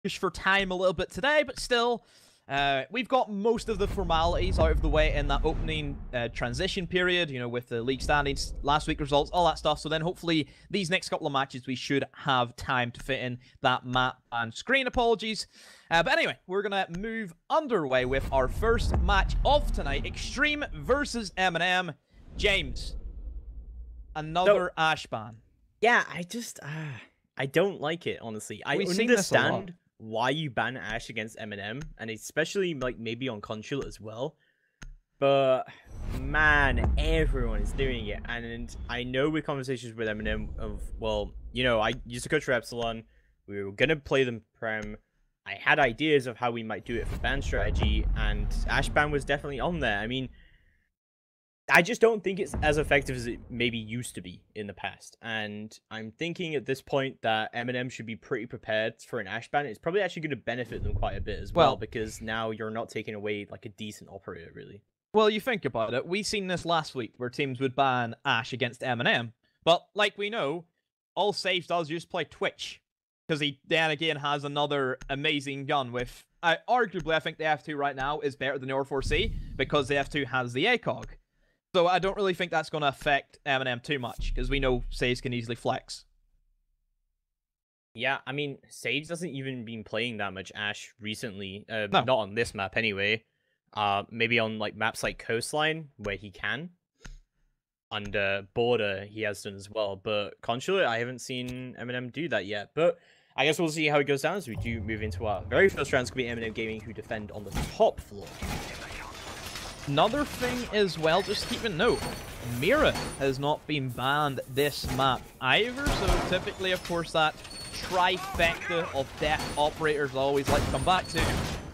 push for time a little bit today, but still, we've got most of the formalities out of the way in that opening transition period, you know, with the league standings, last week results, all that stuff. So then hopefully these next couple of matches, we should have time to fit in that map and screen. Apologies. But anyway, we're going to move underway with our first match of tonight, XTreme versus MnM. James, another Ash ban. Yeah, I don't like it, honestly. I understand why you ban Ash against MnM, and especially like maybe on Consulate as well. But man, everyone is doing it, and I know with conversations with MnM of, well, you know, I used to coach for Epsilon. We were gonna play them Prem. I had ideas of how we might do it for ban strategy, and Ash ban was definitely on there. I mean, I just don't think it's as effective as it maybe used to be in the past. And I'm thinking at this point that MnM should be pretty prepared for an Ash ban. It's probably actually going to benefit them quite a bit as well, because now you're not taking away like a decent operator, really. Well, you think about it. We seen this last week where teams would ban Ash against MnM. But like we know, all Sage does is just play Twitch, because he then again has another amazing gun with... arguably, I think the F2 right now is better than the R4C because the F2 has the ACOG. So I don't really think that's going to affect MnM too much, because we know Sage can easily flex. Yeah, I mean, Sage doesn't even been playing that much Ash recently. No. Not on this map anyway. Maybe on like maps like Coastline, where he can. Under Border, he has done as well. But Consulate, I haven't seen MnM do that yet. But I guess we'll see how it goes down as we do move into our very first round. It's going to be MnM Gaming, who defend on the top floor. Another thing as well, just keep a note, Mira has not been banned this map either, so typically, of course, that trifecta of death operators I always like to come back to.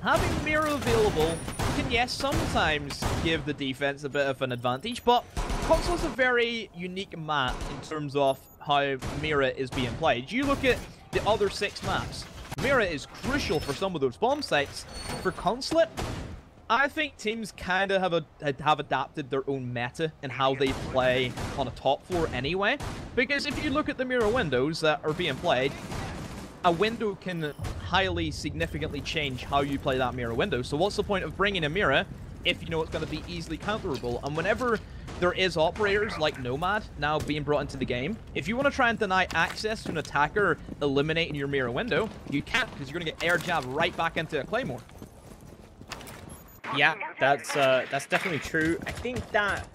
Having Mira available can, yes, sometimes give the defense a bit of an advantage, but Console's a very unique map in terms of how Mira is being played. You look at the other 6 maps, Mira is crucial for some of those bomb sites. For Consulate, I think teams kind of have adapted their own meta in how they play on a top floor anyway. Because if you look at the Mira windows that are being played, a window can highly significantly change how you play that Mira window. So what's the point of bringing a Mira if you know it's going to be easily counterable? And whenever there is operators like Nomad now being brought into the game, if you want to try and deny access to an attacker eliminating your Mira window, you can't, because you're going to get air jab right back into a Claymore. Yeah, that's definitely true. I think that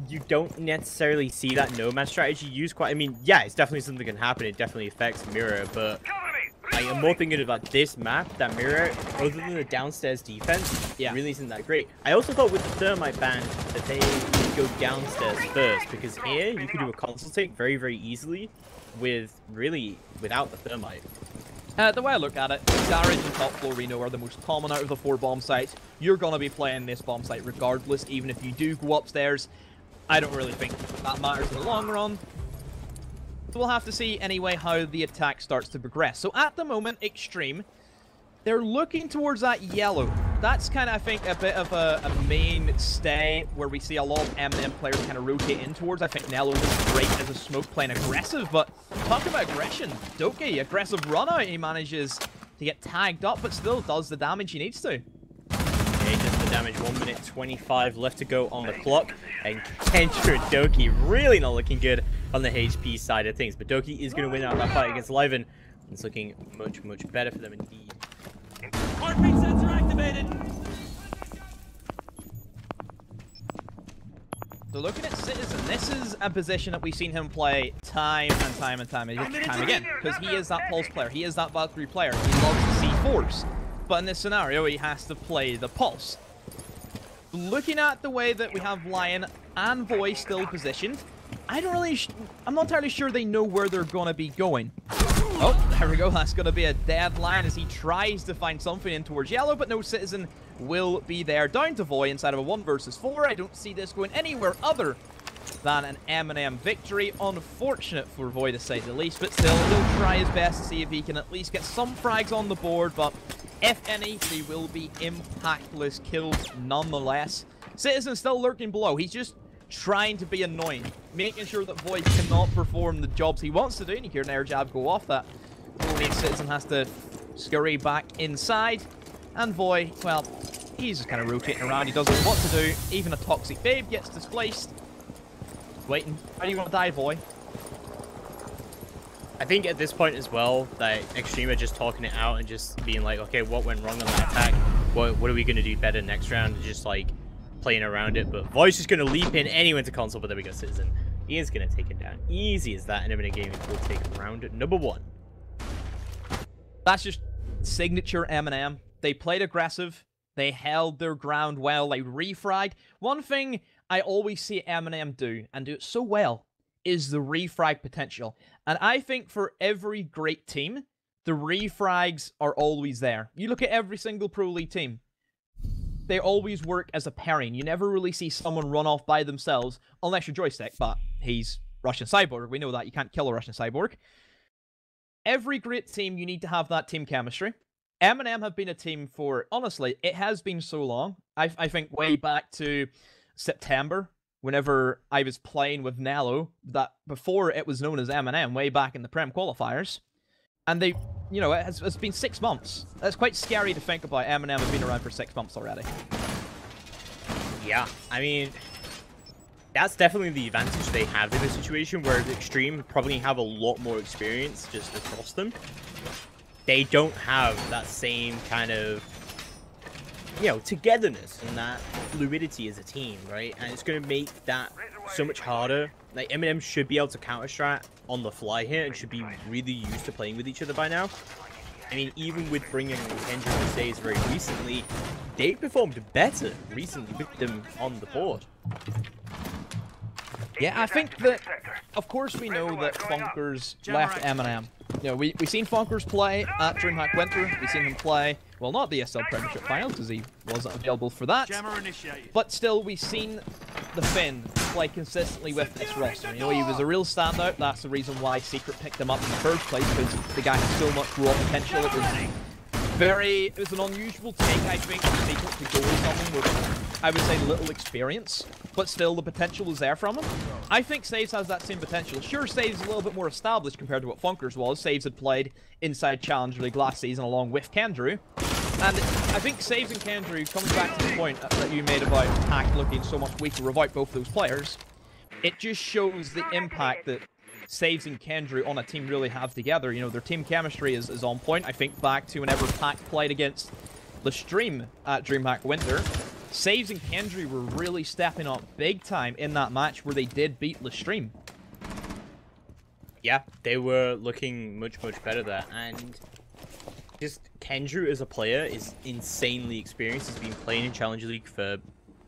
you don't necessarily see that Nomad strategy used quite... I mean, yeah, it's definitely something that can happen. It definitely affects Mirror, but I am more thinking about this map, that Mirror, other than the downstairs defense, really isn't that great. I also thought with the Thermite ban that they would go downstairs first, because here you could do a console take very, very easily without the Thermite. The way I look at it, Garage and top floor we know are the most common out of the 4 bomb sites. You're going to be playing this bomb site regardless, even if you do go upstairs. I don't really think that matters in the long run. So we'll have to see anyway how the attack starts to progress. So at the moment, XTreme, they're looking towards that yellow. That's kind of, I think, a bit of a mainstay where we see a lot of MnM players kind of rotate in towards. I think Nello is great as a smoke playing aggressive, but talk about aggression. Doki, aggressive run out. He manages to get tagged up, but still does the damage he needs to. Okay, does the damage. 1 minute 25 left to go on the clock. And Kendra Doki really not looking good on the HP side of things. But Doki is going to win out that fight against Liven. It's looking much, much better for them indeed. Heartbeat sensor activated. So looking at Citizen, this is a position that we've seen him play time and time again, because he is that Pulse player, he is that Valkyrie player, he loves the C4s, but in this scenario he has to play the Pulse. Looking at the way that we have Lion and Voy still positioned, I'm not entirely sure they know where they're going to be going. Oh, there we go. That's going to be a dead line as he tries to find something in towards yellow, but no Citizen will be there. Down to Voy inside of a 1 versus 4. I don't see this going anywhere other than an MnM victory. Unfortunate for Voy to say the least, but still, he'll try his best to see if he can at least get some frags on the board, but if any, they will be impactless kills nonetheless. Citizen still lurking below. He's just trying to be annoying, making sure that Void cannot perform the jobs he wants to do. And you hear an air jab go off that. Only Citizen has to scurry back inside. And Voy, well, he's just kind of rotating around. He doesn't know what to do. Even a Toxic Babe gets displaced. Waiting. How do you want to die, Voy? I think at this point as well, that XTreme are just talking it out and just being like, okay, what went wrong on that attack? What are we going to do better next round? And just like playing around it. But Voice is going to leap in anyway into console, but there we go, Citizen. He is going to take it down. Easy as that, and MnM Gaming will take round number 1. That's just signature MnM. They played aggressive. They held their ground well. They refragged. One thing I always see MnM do, and do it so well, is the refrag potential. And I think for every great team, the refrags are always there. You look at every single Pro League team. They always work as a pairing. You never really see someone run off by themselves, unless you're Joystick, but he's Russian Cyborg. We know that. You can't kill a Russian Cyborg. Every great team, you need to have that team chemistry. MnM have been a team for, honestly, it has been so long. I think way back to September, whenever I was playing with Nello, that before it was known as MnM, way back in the Prem qualifiers. And they, you know, it's been 6 months. That's quite scary to think about. MnM have been around for 6 months already. Yeah, I mean, that's definitely the advantage they have in this situation, where the XTreme probably have a lot more experience just across them. They don't have that same kind of, you know, togetherness and that fluidity as a team, right? And it's going to make that so much harder. Like, MnM should be able to counter-strat on the fly here and should be really used to playing with each other by now. I mean, even with bringing Kendrick and Stays very recently, they performed better recently with them on the board. Yeah, I think that, of course we know that Funkers left MnM. You know, we've seen Funkers play at DreamHack Winter. We've seen him play, well, not the ESL Premiership Final, because he wasn't available for that. But still, we've seen the Finn play consistently with this roster. You know, he was a real standout. That's the reason why Secret picked him up in the first place, because the guy has so much raw potential. It was an unusual take, I think, for Secret to go with someone with, I would say, little experience, but still the potential was there from him. I think Saves has that same potential. Sure, Saves is a little bit more established compared to what Funkers was. Saves had played inside Challenger League last season along with Kendrew. And I think Saves and Kendrew, coming back to the point that you made about Hack looking so much weaker without both those players, it just shows the impact that Saves and Kendrew on a team really have together. You know, their team chemistry is on point. I think back to whenever Pac played against XTreme at DreamHack Winter, Saves and Kendrew were really stepping up big time in that match where they did beat XTreme. Yeah, they were looking much, much better there. And just Kendrew as a player is insanely experienced. He's been playing in Challenger League for,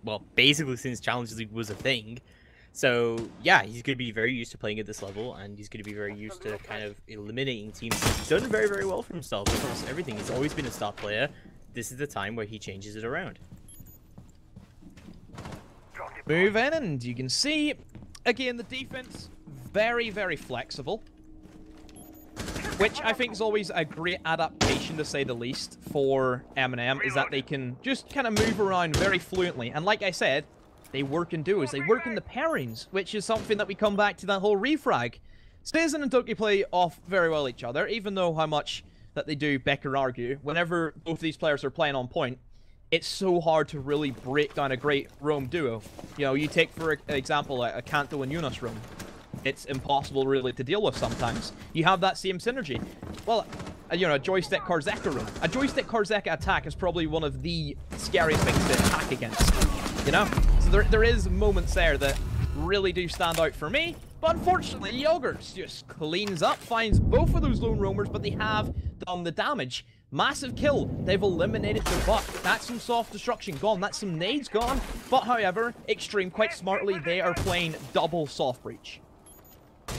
well, basically since Challenger League was a thing. So, yeah, he's going to be very used to playing at this level, and he's going to be very used to kind of eliminating teams. He's done very, very well for himself across everything. He's always been a star player. This is the time where he changes it around. Move in, and you can see, again, the defense, very, very flexible. Which I think is always a great adaptation, to say the least, for MnM, is that they can just kind of move around very fluently. And like I said, they work in duos, they work in the pairings, which is something that we come back to that whole refrag. Citizen and Doki play off very well each other, even though how much that they do Becker argue. Whenever both these players are playing on point, it's so hard to really break down a great roam duo. You know, you take, for example, a Kanto and Yunus roam. It's impossible really to deal with sometimes. You have that same synergy. Well, you know, a Joystick Karzeka room. A Joystick Karzeka attack is probably one of the scariest things to attack against. You know? So there is moments there that really do stand out for me. But unfortunately, Yogurts just cleans up, finds both of those lone roamers, but they have done the damage. Massive kill. They've eliminated the buck. That's some soft destruction gone. That's some nades gone. But however, XTreme, quite smartly, they are playing double soft breach.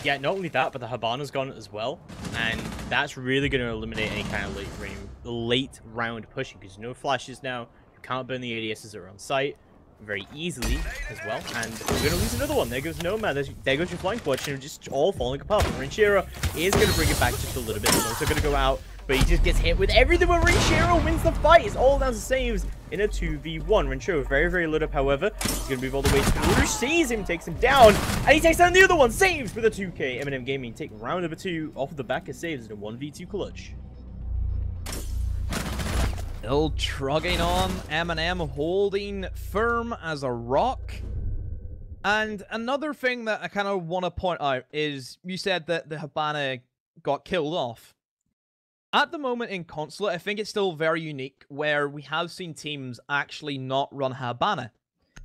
Yeah, not only that, but the Habana's gone as well, and that's really going to eliminate any kind of late round pushing, because no flashes now, you can't burn the ADSs that are on site very easily as well, and we're going to lose another one. There goes Nomad, there goes your flank watch, and just all falling apart. Renshiro is going to bring it back just a little bit. He's also going to go out, but he just gets hit with everything, but Renshiro wins the fight. It's all down to saves in a 2v1. Renshiro very, very lit up, however. He's going to move all the way through, sees him, takes him down, and he takes down the other one, saves with a 2k. MnM Gaming take round number 2 off of the back of saves in a 1v2 clutch. Still trugging on, MnM holding firm as a rock. And another thing that I kind of want to point out is you said that the Hibana got killed off. At the moment in Consulate, I think it's still very unique where we have seen teams actually not run Hibana.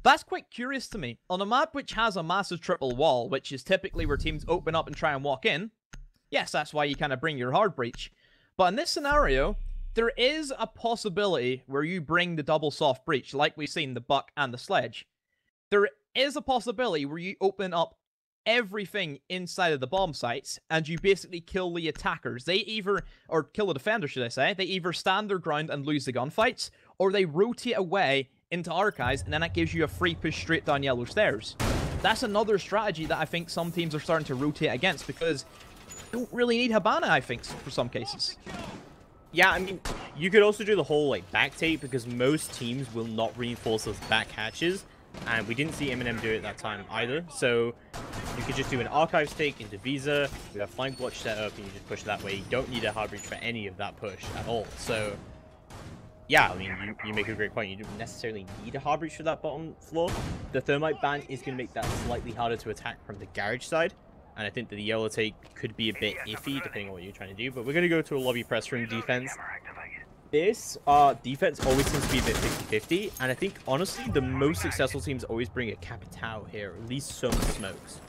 That's quite curious to me. On a map which has a massive triple wall, which is typically where teams open up and try and walk in, yes, that's why you kind of bring your hard breach. But in this scenario, there is a possibility where you bring the double soft breach, like we've seen the Buck and the Sledge. There is a possibility where you open up everything inside of the bomb sites and you basically kill the attackers. They either, or kill the defender, should I say, they either stand their ground and lose the gunfights, or they rotate away into Archives, and then that gives you a free push straight down yellow stairs. That's another strategy that I think some teams are starting to rotate against, because you don't really need Hibana, I think, for some cases. Yeah, I mean, you could also do the whole, like, back take, because most teams will not reinforce those back hatches, and we didn't see MnM do it that time either, so you could just do an Archives take into Visa, with a flank watch set up, and you just push that way. You don't need a hard breach for any of that push at all, so yeah, I mean, you make a great point. You don't necessarily need a hard breach for that bottom floor. The thermite ban is going to make that slightly harder to attack from the garage side, and I think that the yellow take could be a bit iffy depending on what you're trying to do, but we're going to go to a lobby press room defense. This defense always seems to be a bit 50-50, and I think, honestly, the most successful teams always bring a Capitao here, or at least some smokes.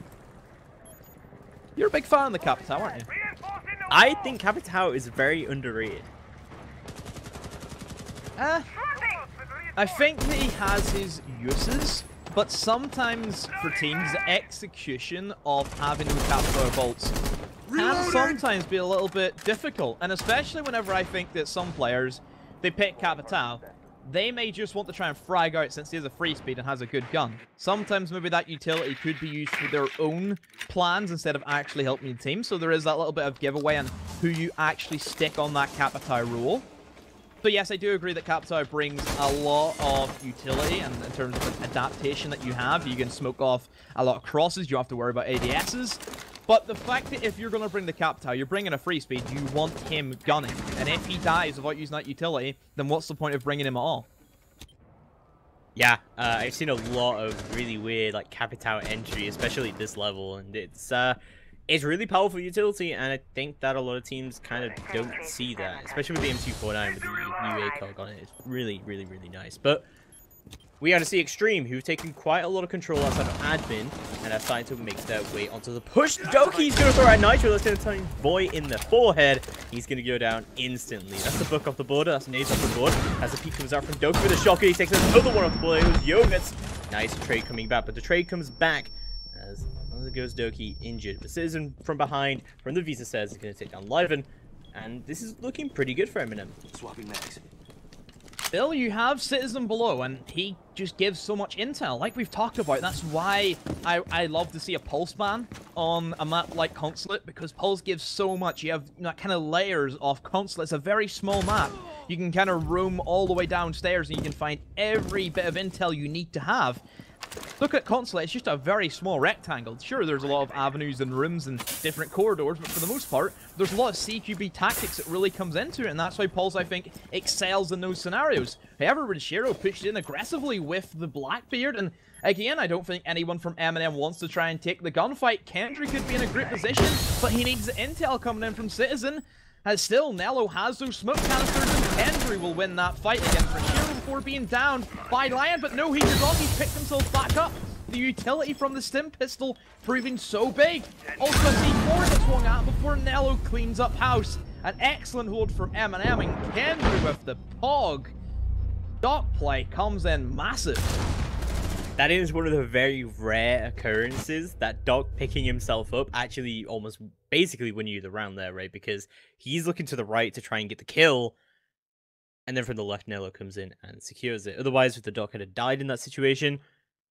You're a big fan of the Capitao, aren't you? I think Capitao is very underrated. I think that he has his uses, but sometimes for teams, the execution of having the Capitao bolts can sometimes be a little bit difficult, and especially whenever I think that some players, they pick Capitao, they may just want to try and frag out since he has a free speed and has a good gun. Sometimes maybe that utility could be used for their own plans instead of actually helping the team, so there is that little bit of giveaway on who you actually stick on that Capitao rule. So yes, I do agree that Capitao brings a lot of utility, and in terms of adaptation that you have, you can smoke off a lot of crosses, you don't have to worry about ADSs. But the fact that if you're going to bring the Capitao, you're bringing a free speed, you want him gunning. And if he dies without using that utility, then what's the point of bringing him at all? Yeah, I've seen a lot of really weird, like, Capitao entry, especially at this level, and it's really powerful utility, and I think that a lot of teams kind of don't see that, especially with the M249 with the new ACOG on it. It's really, really, really nice. But we got to see XTreme, who've taken quite a lot of control outside of admin, and are starting to make their way onto the push. Doki's going to throw out Nitro. That's going to turn Boy in the forehead. He's going to go down instantly. That's the book off the board. That's Nades off the board. As the peek comes out from Doki with a shotgun, he takes another one off the board. It was Yovitz. Nice trade coming back, but the trade comes back as there goes Doki injured. But Citizen from behind, from the Visa stairs, is going to take down Liven, and this is looking pretty good for MnM. Swapping mags. Still, you have Citizen below, and he just gives so much intel. Like we've talked about, that's why I love to see a Pulse ban on a map like Consulate, because Pulse gives so much. You have kind of layers of Consulate. It's a very small map. You can kind of roam all the way downstairs, and you can find every bit of intel you need to have. Look at Consulate, it's just a very small rectangle. Sure, there's a lot of avenues and rooms and different corridors, but for the most part, there's a lot of CQB tactics that really comes into it, and that's why Pulse, I think, excels in those scenarios. However, Rinshiro pushed in aggressively with the Blackbeard, and again, I don't think anyone from MnM wants to try and take the gunfight. Kendry could be in a great position, but he needs the intel coming in from Citizen. As still, Nello has those smoke canisters, and Kendry will win that fight against Rinshiro before being down by Lion, but no, he does not. He picked himself back up. The utility from the stim pistol proving so big. Also, a C4 that swung at before Nello cleans up house. An excellent hold from MnM, and Kendry with the POG. Dock play comes in massive. That is one of the very rare occurrences that Doc picking himself up actually almost basically win you the round there, right? Because he's looking to the right to try and get the kill, and then from the left, Nello comes in and secures it. Otherwise, if the Doc had died in that situation,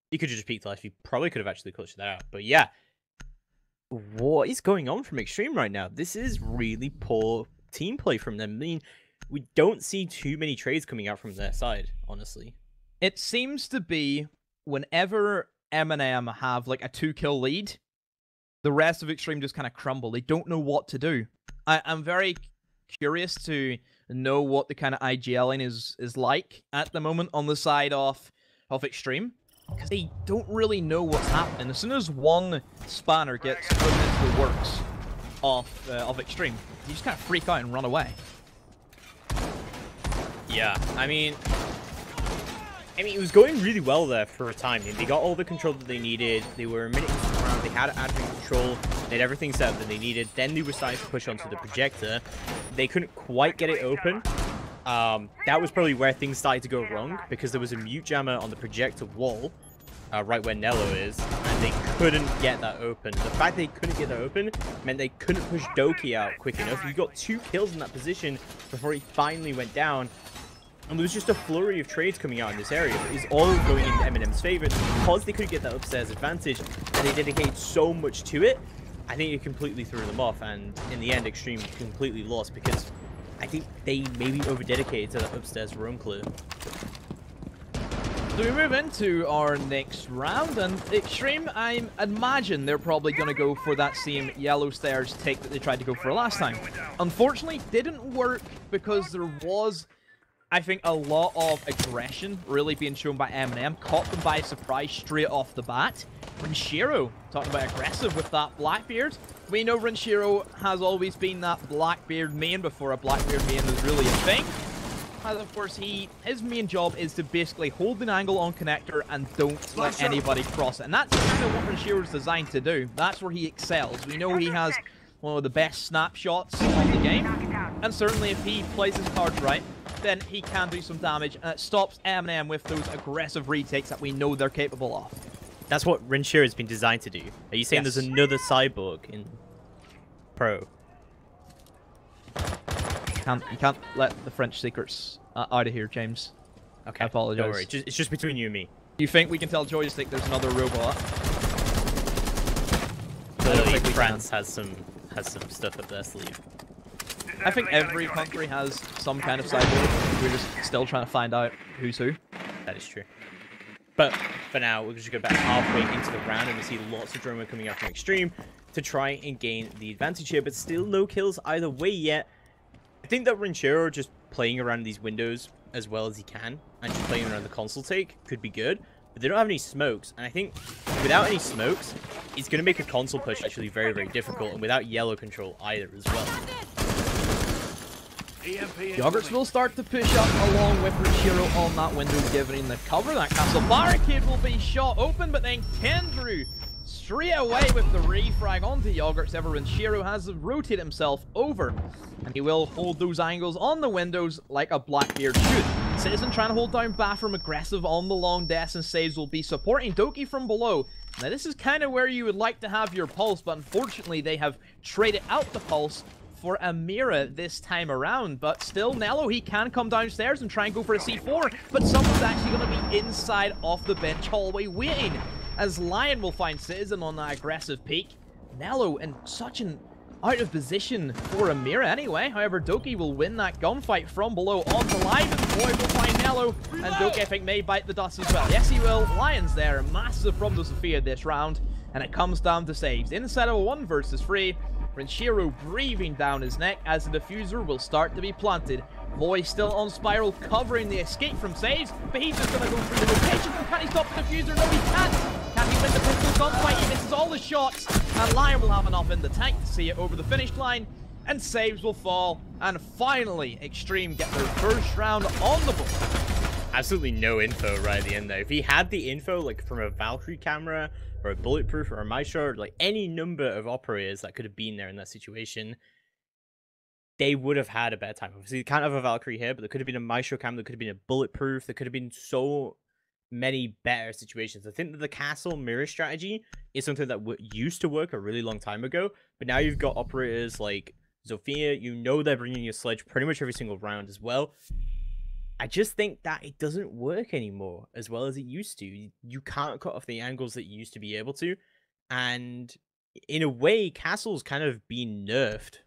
he could have just peeked life. He probably could have actually clutched that out. But yeah, what is going on from XTreme right now? This is really poor team play from them. I mean, we don't see too many trades coming out from their side, honestly. It seems to be whenever MnM have like a 2-kill lead, the rest of XTreme just kind of crumble. They don't know what to do. I'm very curious to know what the kind of IGLing is like at the moment on the side of XTreme, because they don't really know what's happening. As soon as one spanner gets put into the works of XTreme, you just kind of freak out and run away. Yeah, I mean, it was going really well there for a time. They got all the control that they needed. They were a minute into the round. They had admin control. They had everything set up that they needed. Then they were starting to push onto the projector. They couldn't quite get it open. That was probably where things started to go wrong, because there was a mute jammer on the projector wall, right where Nello is, and they couldn't get that open. The fact they couldn't get that open meant they couldn't push Doki out quick enough. He got 2 kills in that position before he finally went down. And there was just a flurry of trades coming out in this area. It was all going in MnM's favor because they couldn't get that upstairs advantage, and they dedicated so much to it. I think it completely threw them off, and in the end, XTreme completely lost because I think they maybe over-dedicated to that upstairs roam clear. So we move into our next round, and XTreme, I imagine they're probably going to go for that same yellow stairs take that they tried to go for last time. Unfortunately, didn't work because there was, I think, a lot of aggression really being shown by MnM. Caught them by surprise straight off the bat. Renshiro, talking about aggressive with that Blackbeard. We know Renshiro has always been that Blackbeard main before a Blackbeard main was really a thing. And of course, his main job is to basically hold an angle on connector and don't let anybody cross it. And that's kind of what Renshiro's designed to do. That's where he excels. We know he has one of the best snapshots of the game. And certainly if he plays his cards right, then he can do some damage, and it stops MnM with those aggressive retakes that we know they're capable of. That's what Renshiro has been designed to do. Are you saying There's another cyborg in Pro? You can't let the French secrets out of here, James. Okay, I apologize. Don't worry, it's just between you and me. You think we can tell Joystick there's another robot? Clearly, France has some stuff up their sleeve. I think every country has some kind of cyborg. We're just still trying to find out who's who. That is true. But for now, we'll just go back halfway into the round, and we see lots of drama coming out from XTreme to try and gain the advantage here, but still no kills either way yet. I think that Renshiro just playing around these windows as well as he can, and just playing around the console take could be good, but they don't have any smokes, and I think without any smokes, it's going to make a console push actually very, very difficult, and without yellow control either as well. Yogurts will start to push up along with Renshiro on that window, giving the cover. That castle barricade will be shot open, but then Kendrew straight away with the refrag onto Yogurts. Ever Renshiro has rotated himself over, and he will hold those angles on the windows like a Blackbeard should. Citizen trying to hold down Bathroom, aggressive on the long desk, and Saves will be supporting Doki from below. Now this is kind of where you would like to have your pulse, but unfortunately they have traded out the pulse for Amira this time around. But still, Nello, he can come downstairs and try and go for a C4, but someone's actually going to be inside off the bench hallway waiting, as Lion will find Citizen on that aggressive peek. Nello in such an out of position for Amira anyway. However, Doki will win that gunfight from below onto Lion, and Boy will find Nello, and Doki I think may bite the dust as well. Yes, he will. Lion's there, massive from the Sophia this round, and it comes down to Saves. Inside of a 1 versus 3, Renshiro breathing down his neck as the diffuser will start to be planted. Boy still on Spiral, covering the escape from Saves, but he's just going to go through the rotation. Can he stop the diffuser? No, he can't. Can he win the pistol gunfight? He misses all the shots, and Lion will have enough in the tank to see it over the finish line, and Saves will fall, and finally, XTreme get their first round on the board. Absolutely no info right at the end there. If he had the info, like from a Valkyrie camera, or a Bulletproof, or a Maestro, or like any number of operators that could have been there in that situation, they would have had a better time. Obviously, you can't have a Valkyrie here, but there could have been a Maestro cam, there could have been a Bulletproof, there could have been so many better situations. I think that the castle mirror strategy is something that used to work a really long time ago, but now you've got operators like Zofia, you know they're bringing you a sledge pretty much every single round as well. I just think that it doesn't work anymore as well as it used to. You can't cut off the angles that you used to be able to, and in a way, Castle's kind of been nerfed.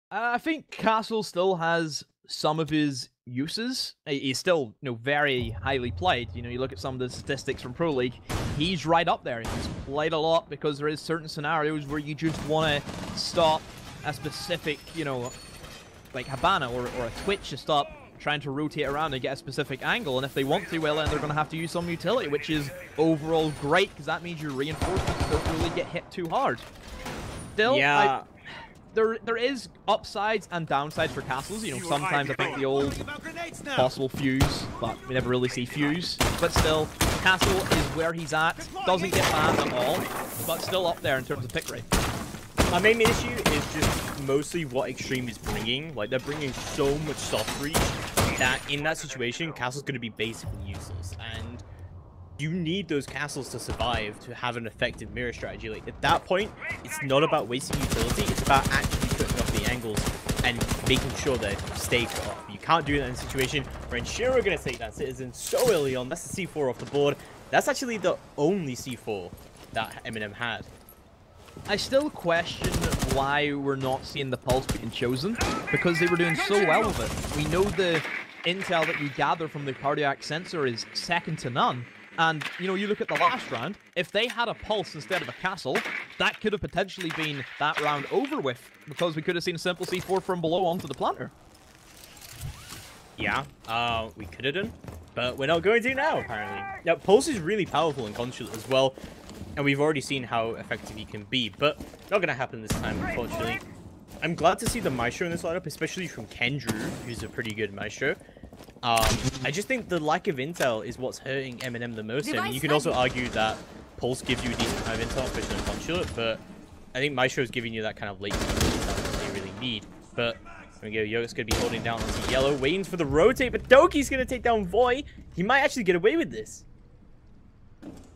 I think Castle still has some of his uses. He's still, very highly played. You look at some of the statistics from Pro League, he's right up there. He's played a lot because there is certain scenarios where you just want to stop a specific, like Habana or a Twitch to stop trying to rotate around and get a specific angle, and if they want to, well, then they're going to have to use some utility, which is overall great, because that means your reinforcements don't really get hit too hard. Still, yeah. There is upsides and downsides for castles. You know, sometimes I think the old possible fuse, but we never really see fuse. But still, castle is where he's at. Doesn't get banned at all, but still up there in terms of pick rate. My main issue is just mostly what XTreme is bringing. Like, they're bringing so much soft reach that in that situation, castle's going to be basically useless. And you need those castles to survive to have an effective mirror strategy. Like, at that point, it's not about wasting utility. It's about actually cutting off the angles and making sure they stay cut off. You can't do that in a situation where Enshiro are going to take that citizen so early on. That's the C4 off the board. That's actually the only C4 that MnM had. I still question why we're not seeing the pulse being chosen, because they were doing so well with it. We know the intel that you gather from the cardiac sensor is second to none. And, you know, you look at the last round, if they had a pulse instead of a castle, that could have potentially been that round over with, because we could have seen a simple C4 from below onto the planter. Yeah, we could have done, but we're not going to now, apparently. Now, pulse is really powerful in Consulate as well, and we've already seen how effective he can be, but not going to happen this time, unfortunately. I'm glad to see the Maestro in this lineup, especially from Kendrew, who's a pretty good Maestro. I just think the lack of intel is what's hurting MnM the most. I mean, you can also argue that Pulse gives you a decent amount of intel, especially in Consulate, but I think Maestro is giving you that kind of late intel that they really need. But there we go, Yoga's going to be holding down onto yellow, waiting for the rotate, but Doki's going to take down Voy. He might actually get away with this.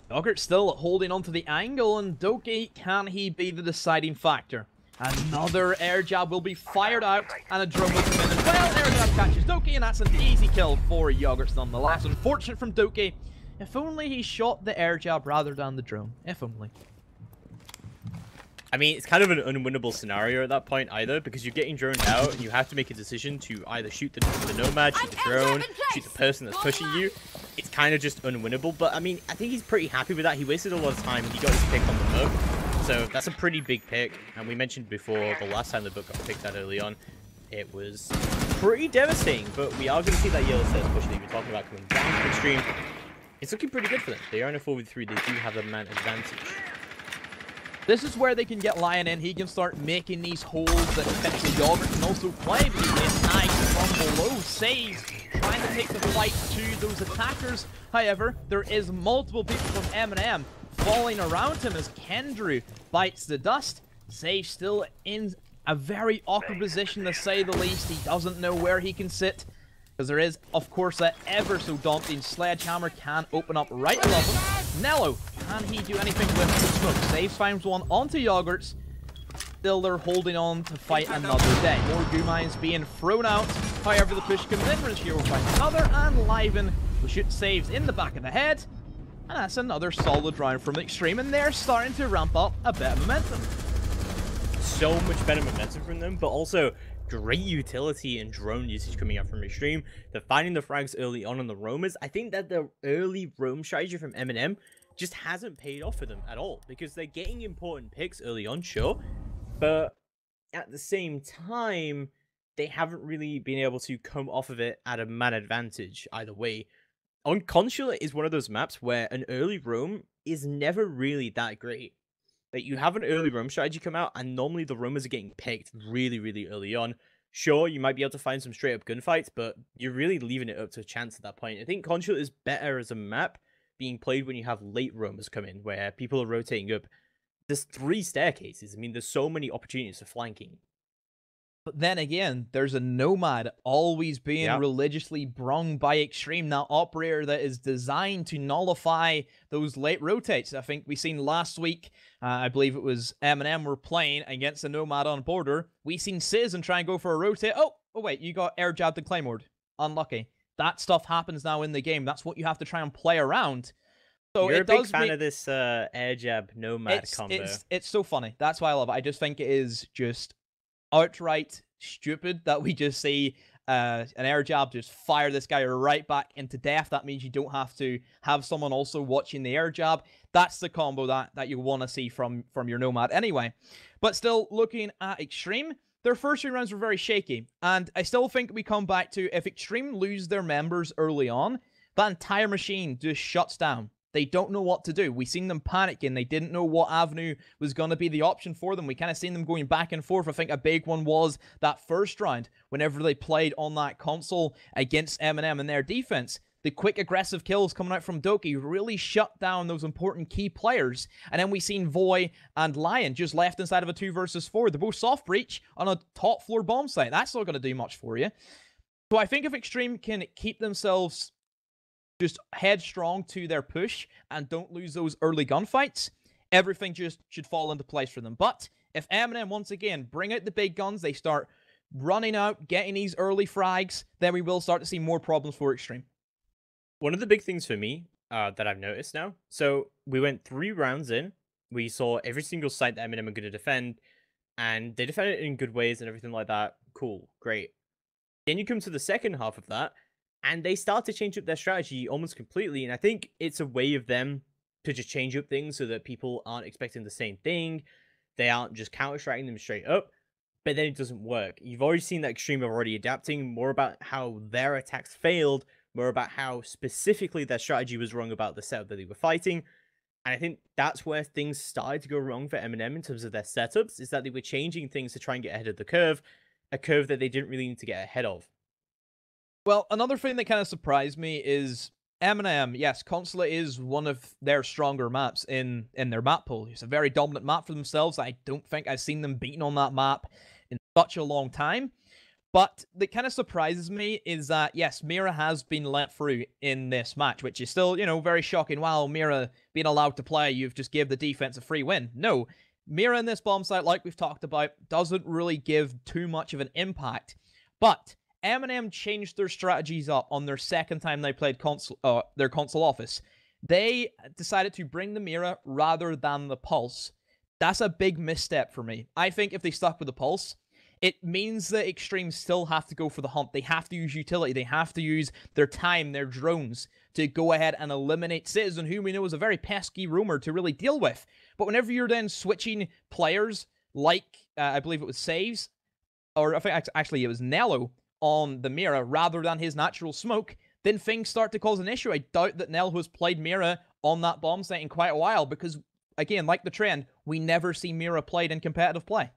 Yogurt still holding onto the angle, and Doki, can he be the deciding factor? Another air jab will be fired out, and a drone will come in as well. Air jab catches Doki, and that's an easy kill for Yogurts nonetheless. Unfortunate from Doki. If only he shot the air jab rather than the drone. If only. I mean, it's kind of an unwinnable scenario at that point either, because you're getting droned out, and you have to make a decision to either shoot the Nomad, shoot the drone, shoot the person that's pushing you. It's kind of just unwinnable, but I mean, I think he's pretty happy with that. He wasted a lot of time, he got his pick on the book. So that's a pretty big pick, and we mentioned before, the last time the book got picked that early on, it was pretty devastating, but we are going to see that yellow set push that you were talking about coming down to Extreme. It's looking pretty good for them. They are in a 4v3, they do have a man advantage. This is where they can get Lion in. He can start making these holes that potentially Yogurt can also play, but he's nice from below. Saves, trying to take the fight to those attackers. However, there is multiple people from MnM falling around him as Kendrew bites the dust. Save still in a very awkward position, to say the least. He doesn't know where he can sit, because there is, of course, that ever so daunting sledgehammer can open up right above him. Nello, can he do anything with the smoke? Save finds one onto Yogurts. Still, they're holding on to fight another day. More Gumines being thrown out. However, the push comes in. Renshiro will find another, and Liven will shoot Saves in the back of the head. And that's another solid round from XTreme, and they're starting to ramp up a bit of momentum. So much better momentum from them, but also great utility and drone usage coming out from XTreme. They're finding the frags early on the roamers. I think that the early roam strategy from MnM just hasn't paid off for them at all, because they're getting important picks early on, sure, but at the same time, they haven't really been able to come off of it at a man advantage either way. On Consulate is one of those maps where an early roam is never really that great. Like, you have an early roam strategy come out, and normally the roamers are getting picked really, really early on. Sure, you might be able to find some straight-up gunfights, but you're really leaving it up to chance at that point. I think Consulate is better as a map being played when you have late roamers come in, where people are rotating up. There's 3 staircases. I mean, there's so many opportunities for flanking. But then again, there's a Nomad always being religiously brung by XTreme, that operator that is designed to nullify those late rotates. I think we seen last week, I believe it was MnM were playing against a Nomad on border. We seen Citizen try and go for a rotate. Oh wait, you got air jabbed and claymored. Unlucky. That stuff happens now in the game. That's what you have to try and play around. So you're a big fan of this air jab Nomad combo. It's so funny. That's why I love it. I just think it is just outright stupid that we just see an air jab just fire this guy right back into death. That means you don't have to have someone also watching the air jab. That's the combo that you want to see from your Nomad anyway. But still, looking at XTreme, their first 3 rounds were very shaky, and I still think we come back to if XTreme lose their members early on, that entire machine just shuts down. They don't know what to do. We seen them panicking. They didn't know what avenue was going to be the option for them. We kind of seen them going back and forth. I think a big one was that first round, whenever they played on that console against MnM and their defense. The quick aggressive kills coming out from Doki really shut down those important key players. And then we seen Voy and Lion just left inside of a 2 versus 4. They're both soft breach on a top floor bomb site. That's not going to do much for you. So I think if XTreme can keep themselves just headstrong to their push and don't lose those early gunfights, everything just should fall into place for them. But if MnM once again bring out the big guns, they start running out, getting these early frags, then we will start to see more problems for XTreme. One of the big things for me that I've noticed now, so we went 3 rounds in, we saw every single site that MnM are going to defend, and they defended it in good ways and everything like that. Cool, great. Then you come to the second half of that, and they start to change up their strategy almost completely. And I think it's a way of them to just change up things so that people aren't expecting the same thing. They aren't just counter-striking them straight up. But then it doesn't work. You've already seen that XTreme are already adapting, more about how their attacks failed, more about how specifically their strategy was wrong about the setup that they were fighting. And I think that's where things started to go wrong for MnM in terms of their setups, is that they were changing things to try and get ahead of the curve, a curve that they didn't really need to get ahead of. Well, another thing that kind of surprised me is MnM, yes, Consulate is one of their stronger maps in their map pool. It's a very dominant map for themselves. I don't think I've seen them beaten on that map in such a long time. But that kind of surprises me is that, yes, Mira has been let through in this match, which is still, you know, very shocking. Wow, Mira being allowed to play, you've just give the defense a free win. No, Mira in this bomb site, like we've talked about, doesn't really give too much of an impact. But MnM changed their strategies up on their second time they played their console office. They decided to bring the Mira rather than the Pulse. That's a big misstep for me. I think if they stuck with the Pulse, it means that XTreme still have to go for the hump. They have to use utility. They have to use their time, their drones, to go ahead and eliminate Citizen, who we know is a very pesky roamer to really deal with. But whenever you're then switching players, like, I believe it was Saves, or I think actually it was Nello, on the Mira rather than his natural smoke, then things start to cause an issue. I doubt that Nell has played Mira on that bomb site in quite a while because, again, like the trend, we never see Mira played in competitive play.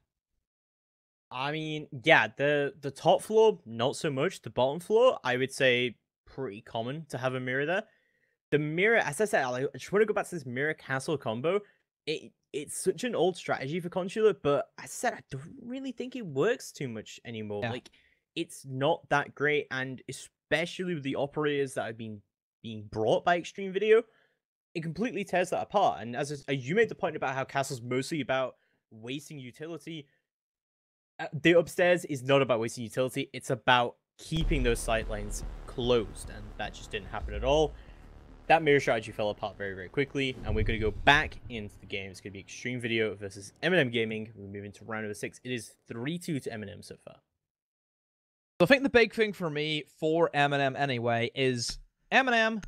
I mean, yeah, the top floor, not so much. The bottom floor, I would say, pretty common to have a Mira there. The Mira, as I said, I just want to go back to this Mira Castle combo. It's such an old strategy for Consulate, but as I said, I don't really think it works too much anymore. Yeah. Like, it's not that great, and especially with the operators that have been being brought by XTreme Video, it completely tears that apart. And as you made the point about how Castle's mostly about wasting utility, the upstairs is not about wasting utility, it's about keeping those sight lanes closed, and that just didn't happen at all. That Mirror strategy fell apart very, very quickly, and we're going to go back into the game. It's going to be XTreme Video versus MnM Gaming. We're moving to round number 6. It is 3-2 to MnM so far. So I think the big thing for me, for MnM anyway, is MnM,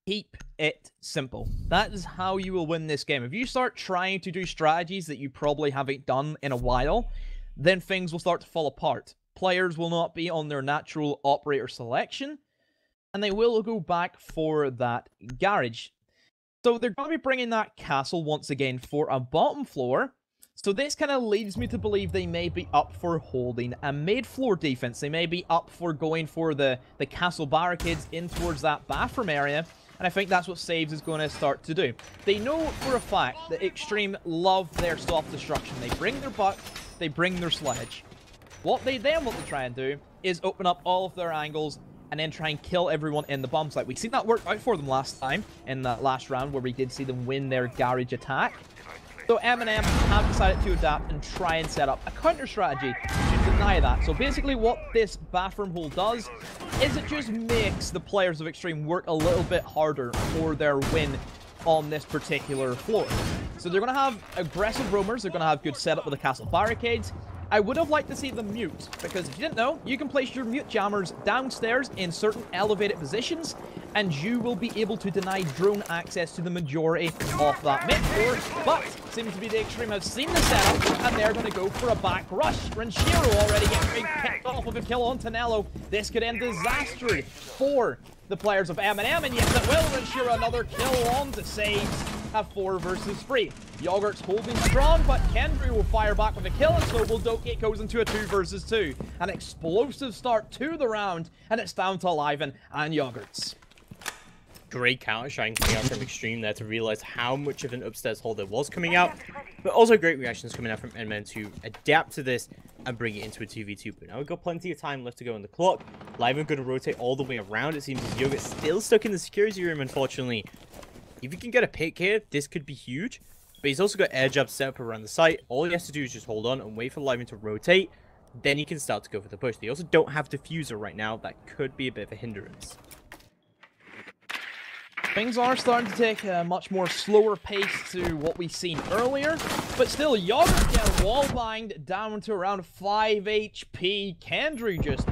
keep it simple. That is how you will win this game. If you start trying to do strategies that you probably haven't done in a while, then things will start to fall apart. Players will not be on their natural operator selection, and they will go back for that garage. So they're going to be bringing that castle once again for a bottom floor. So this kind of leads me to believe they may be up for holding a mid-floor defense. They may be up for going for the castle barricades in towards that bathroom area. And I think that's what Saves is going to start to do. They know for a fact that XTreme love their soft destruction. They bring their buck, they bring their sledge. What they then want to try and do is open up all of their angles and then try and kill everyone in the bomb site. We've seen that work out for them last time, in that last round, where we did see them win their garage attack. So MnM have decided to adapt and try and set up a counter strategy to deny that. So basically what this bathroom hole does is it just makes the players of XTreme work a little bit harder for their win on this particular floor. So they're going to have aggressive roamers, they're going to have good setup with the castle barricades. I would have liked to see them mute, because if you didn't know, you can place your mute jammers downstairs in certain elevated positions, and you will be able to deny drone access to the majority of that mid-board. But seems to be the XTreme have seen the setup, and they're going to go for a back rush. Ranchero already getting picked off with a kill on Nello. This could end disastrously for the players of MnM, and yes, it will. Ranchero another kill on to Saves. Have 4 versus 3. Yogurt's holding strong, but Kendry will fire back with a kill, and so will Doke. It goes into a 2 versus 2. An explosive start to the round, and it's down to Liven and Yogurts. Great counter shine coming out from XTreme there to realize how much of an upstairs hold there was coming out, but also great reactions coming out from MnM to adapt to this and bring it into a 2v2. But now we've got plenty of time left to go on the clock. Liven going to rotate all the way around. It seems Yogurt's still stuck in the security room, unfortunately. If you can get a pick here, this could be huge. But he's also got air jabs set up around the site. All he has to do is just hold on and wait for Liven to rotate. Then he can start to go for the push. They also don't have diffuser right now. That could be a bit of a hindrance. Things are starting to take a much more slower pace to what we've seen earlier. But still, Yogurt get wallbanged down to around 5 HP. Kendry just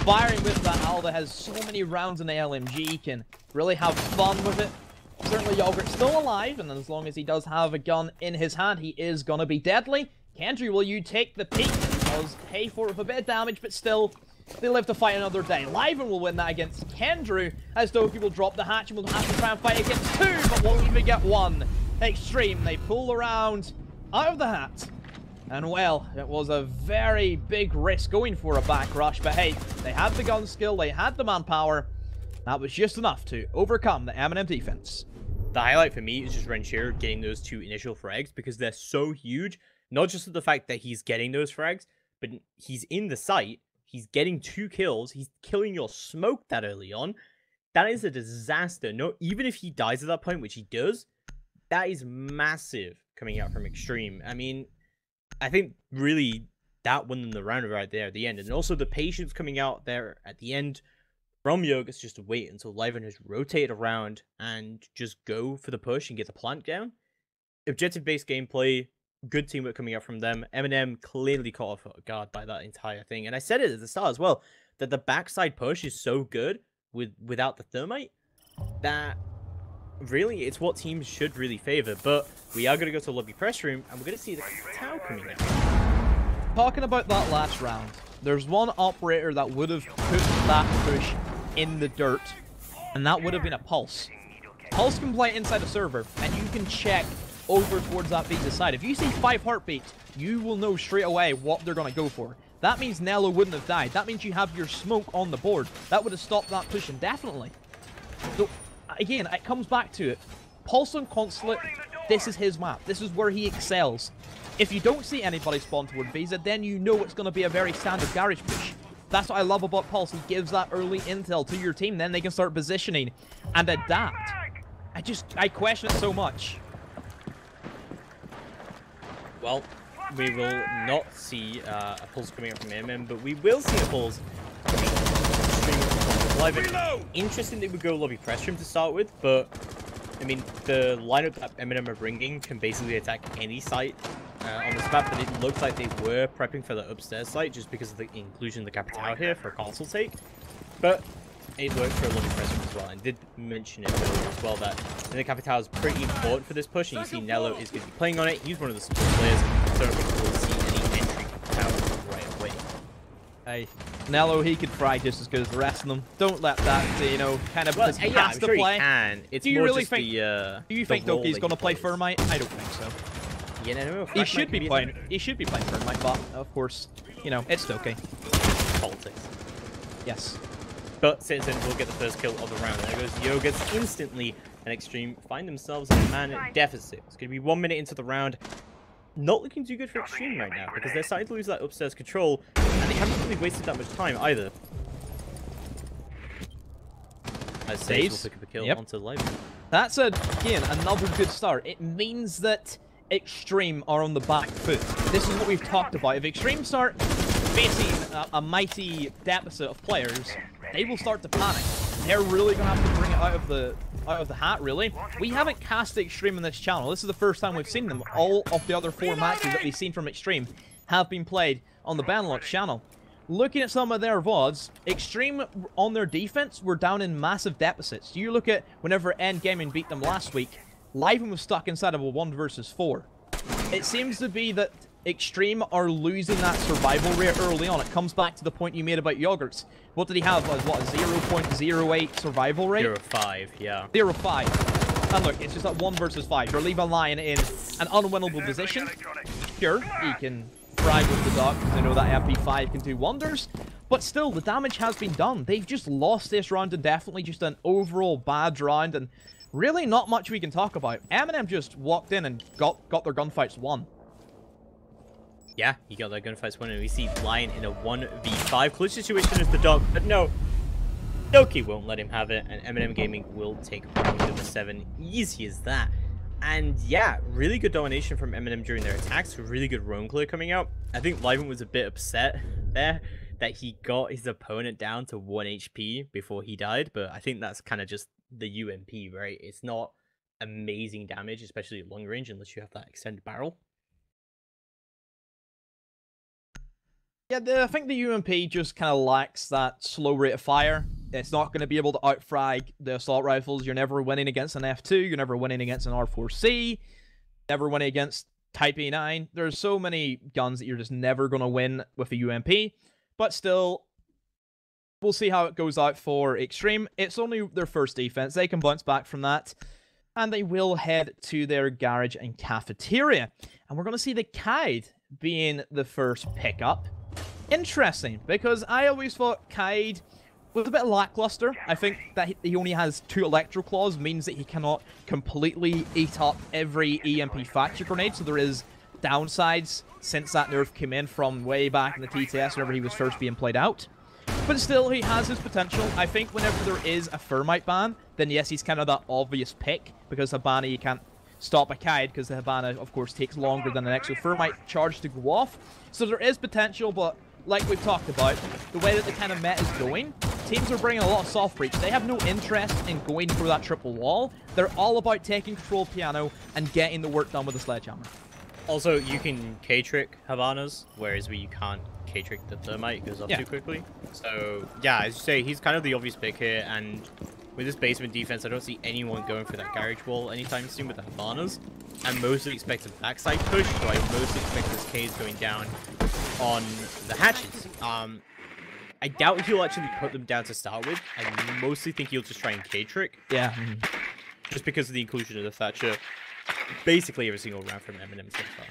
firing with that Alda. Has so many rounds in the LMG. Can really have fun with it. Certainly Yogurt's still alive, and as long as he does have a gun in his hand, he is gonna be deadly. Kendry, will you take the peak? He does pay for it with a bit of damage, but still, they live to fight another day. Liven will win that against Kendry, as Doki will drop the hatch and will have to try and fight against 2, but won't even get 1. XTreme, they pull around out of the hat. And well, it was a very big risk going for a back rush, but hey, they had the gun skill, they had the manpower. That was just enough to overcome the MnM defense. The highlight for me is just Ranchero getting those 2 initial frags because they're so huge. Not just the fact that he's getting those frags, but he's in the site. He's getting 2 kills. He's killing your smoke that early on. That is a disaster. No, even if he dies at that point, which he does, that is massive coming out from XTreme. I mean, I think really that won them the round right there at the end. And also the patience coming out there at the end from Yogurts just to wait until Liven has rotated around and just go for the push and get the plant down. Objective-based gameplay, good teamwork coming out from them. MnM clearly caught off guard by that entire thing. And I said it at the start as well, that the backside push is so good without the thermite that really it's what teams should really favor. But we are going to go to the lobby press room and we're going to see the Tau coming out. Talking about that last round, there's one operator that would have put that push in the dirt, and that would have been a Pulse. Pulse can play inside the server, and you can check over towards that Visa side. If you see 5 heartbeats, you will know straight away what they're going to go for. That means Nello wouldn't have died. That means you have your smoke on the board. That would have stopped that push indefinitely. So, again, it comes back to it. Pulse on Consulate, this is his map. This is where he excels. If you don't see anybody spawn toward Visa, then you know it's going to be a very standard garage push. That's what I love about Pulse. He gives that early intel to your team, then they can start positioning and adapt. I question it so much. Well, we will not see a Pulse coming up from MnM, but we will see a Pulse coming up from Liven. Interesting that we go lobby press room to start with, but I mean, the lineup that MnM are bringing can basically attack any site on this map, but it looks like they were prepping for the upstairs site just because of the inclusion of the Capital here for a console take. But it worked for a lobby press room as well, and did mention it earlier as well that the Capital is pretty important for this push, and you see Nello is going to be playing on it. He's one of the support players, so I don't think we'll see any entry Capital right away. Hey, Nello, he could fry just as good as the rest of them. Don't let that, you know, kind of just pass the play. He can. It's do you more really just think? Do you think Doki's going to play Thermite? I don't think so. Yeah, no, he should be playing. He should be playing Thermite, but of course, you know, it's Doki. Politics. Yes. But Citizen will get the first kill of the round. There goes Yogurts instantly, and XTreme find themselves in a man deficit. It's going to be 1 minute into the round. Not looking too good for XTreme right now, because they're starting to lose that upstairs control, and they haven't really wasted that much time either. As Saves will pick up a kill onto the live. That's, again, another good start. It means that XTreme are on the back foot. This is what we've talked about. If XTreme start facing a mighty deficit of players, they will start to panic. They're really going to have to bring it out of the hat, really. We haven't cast XTreme on this channel. This is the first time we've seen them. All of the other 4 matches that we've seen from XTreme have been played on the Benelux channel. looking at some of their VODs, XTreme on their defense were down in massive deficits. You look at whenever Endgaming beat them last week, Liven was stuck inside of a 1 versus 4. It seems to be that XTreme are losing that survival rate early on. It comes back to the point you made about Yogurts. What did he have? What, a 0.08 survival rate? 0.5, yeah. 0.5. And look, it's just that 1 versus 5. You're leaving Lion in an unwinnable position. Sure, he can frag with the dog, because I know that MP5 can do wonders. But still, the damage has been done. They've just lost this round, and definitely just an overall bad round, and really not much we can talk about. MnM just walked in and got their gunfights won. Yeah, he got that gunfights won, and we see Lion in a 1v5. Close situation is the dog, but no. Doki won't let him have it, and MnM Gaming will take round number 7. Easy as that. And yeah, really good domination from MnM during their attacks. Really good roam clear coming out. I think Liven was a bit upset there that he got his opponent down to 1 HP before he died, but I think that's kind of just the UMP, right? It's not amazing damage, especially at long range, unless you have that extended barrel. Yeah, I think the UMP just kind of lacks that slow rate of fire. It's not going to be able to outfrag the assault rifles. You're never winning against an F2. You're never winning against an R4C. Never winning against Type A9. There's so many guns that you're just never going to win with a UMP. But still, we'll see how it goes out for XTreme. It's only their first defense. They can bounce back from that. And they will head to their garage and cafeteria. And we're going to see the Kaid being the first pickup. Interesting, because I always thought Kaid was a bit lackluster. I think that he only has 2 Electro Claws means that he cannot completely eat up every EMP Factory Grenade, so there is downsides since that nerf came in from way back in the TTS whenever he was first being played out. But still, he has his potential. I think whenever there is a Thermite ban, then yes, he's kind of that obvious pick, because Habana, you can't stop a Kaid, because the Habana, of course, takes longer than an extra Thermite charge to go off. So there is potential, but like we've talked about, the way that the kind of meta is going, teams are bringing a lot of soft breach. They have no interest in going for that triple wall. They're all about taking control of Piano and getting the work done with the sledgehammer. Also, you can K-trick Havanas, whereas you can't K-trick the Thermite. It goes up too quickly. So, yeah, as you say, he's kind of the obvious pick here, and with this basement defense, I don't see anyone going for that garage wall anytime soon with the Havanas. I mostly expect a backside push, so I mostly expect this K's going down on the hatches. I doubt he'll actually put them down to start with. I mostly think he'll just try and K-trick. Yeah. Just because of the inclusion of the Thatcher basically every single round from MnM so far.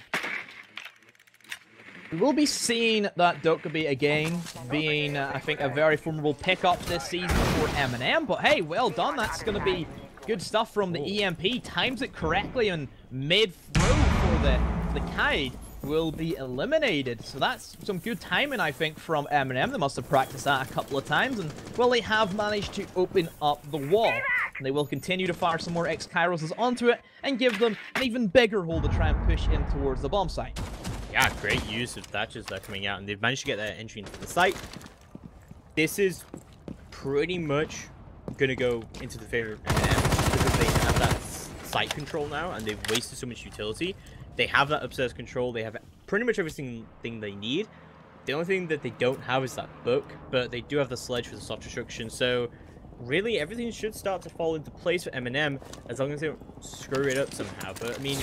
We will be seeing that Dokkaebi again being, I think, a very formidable pickup this season for MnM. But hey, well done. That's going to be good stuff from the EMP. Times it correctly and mid-throw for the Kaid will be eliminated. So that's some good timing, I think, from MnM. They must have practiced that a couple of times. And, well, they have managed to open up the wall. And they will continue to fire some more X-Kyroses onto it and give them an even bigger hole to try and push in towards the bomb site. Yeah, great use of Thatchers that are coming out, and they've managed to get their entry into the site. This is pretty much going to go into the favor of MnM because they have that site control now, and they've wasted so much utility. They have that upstairs control. They have pretty much everything they need. The only thing that they don't have is that book, but they do have the sledge for the soft destruction. So really, everything should start to fall into place for MnM as long as they don't screw it up somehow. But I mean,